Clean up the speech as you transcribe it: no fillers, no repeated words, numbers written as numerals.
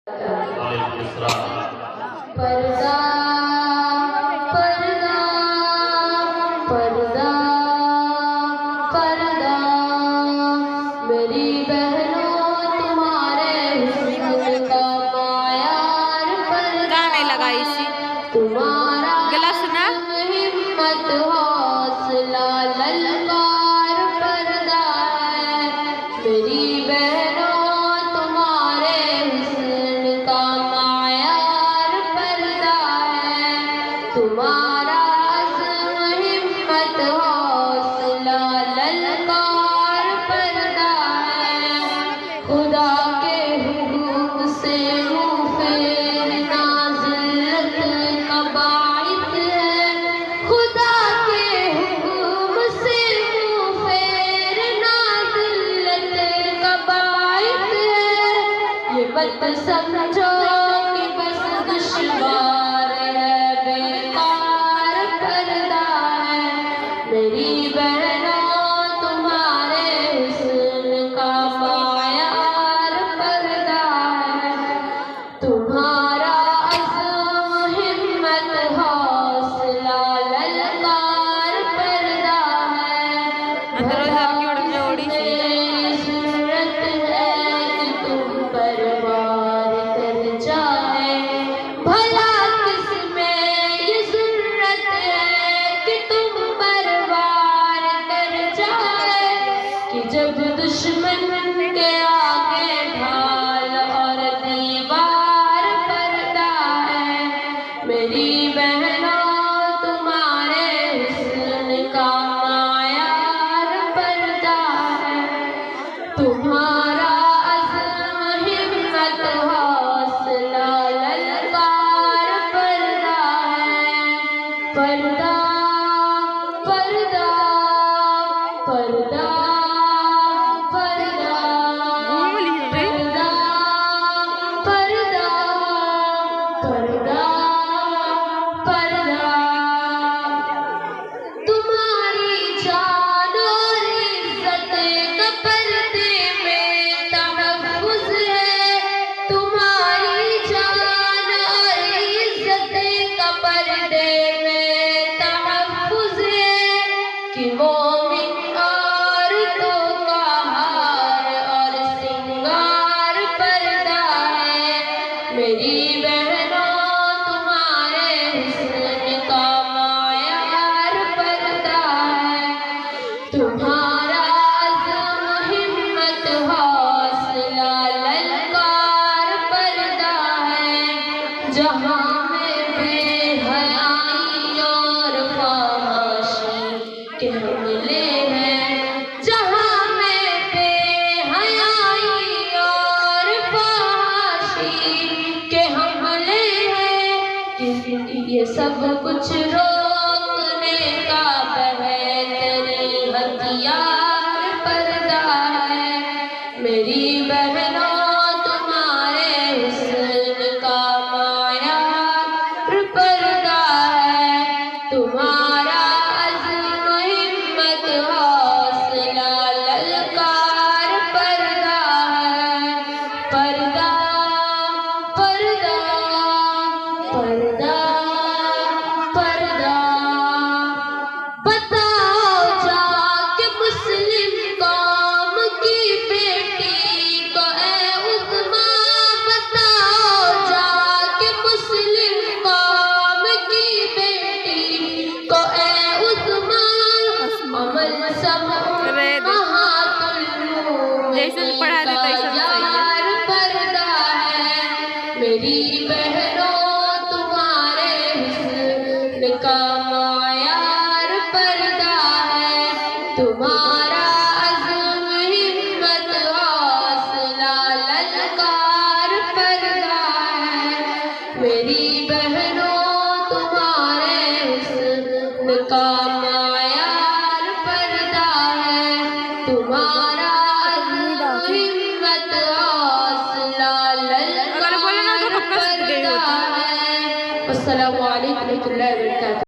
पर्दा पर्दा पर्दा पर्दा मेरी बहनों तुम्हारे हुस्न का मायार पर्दा गाने लगाई सी तुम्हारा गिलास ना हिम्मत हौसला ललकार पर्दा है मेरी बहनों तुम्हारे हुस्न का मायार पर्दा है तुम्हारा अज़्म हिम्मत हौसला ललकार पर्दा है खुदा के हुक्म से मुँह फेरना ज़िल्लत का बाइस है खुदा के हुक्म से मुँह फेरना ज़िल्लत का बाइस है ये मत समझो कि बस दुश्वार है बेकार पर्दा है मेरी बहनों तुम्हारे हुस्न का मायार पर्दा है तुम्हारा अज़्म हिम्मत हौसला ललकार पर्दा है अंदर की जोड़ी सी ज़रूरत है कि तुम परवार कर जाए भला किसमें ये ज़रूरत है कि तुम परवार कर जाए कि जब दुश्मन के आगे ढाल और दीवार पर्दा है मेरी बहनों तुम्हारे हुस्न का मायार पर्दा है तुम्हारा अज़्म हिम्मत हौसला ललकार पर्दा है पर्दा पर्दा पर्दा पर्दा पर्दा पर्दा पर्दा पर्दा तुम्हारी जान और इज्जत का पर्दे में तहफ़्फ़ुज़ है तुम्हारी जान और इज्जत का पर्दे में तहफ़्फ़ुज़ है कि मोमिन औरतों का हार और सिंगार पर्दा है मेरी बहनों तुम्हारे हुस्न का मायार पर्दा है तुम्हारा अज़्म हिम्मत हौसला ललकार पर्दा है जहाँ में बेहयाई और फ़हाशी के हमले हैं जहाँ में बेहयाई और फ़हाशी के हमले हैं ये सब कुछ रोकने का बेहतरीन हथियार पर्दा है मेरी बहनों तुम्हारे हुस्न का मायार पर्दा है तुम्हारा अज़्म हिम्मत हौसला ललकार पर्दा है पर्दा पर्दा पर्दा पर्दा बताओ जाके मुस्लिम कौम की बेटी को ऐ उस्मा बताओ जाके मुस्लिम कौम की बेटी को ऐ उस्मा अमल सब जैसे पढ़ा देता है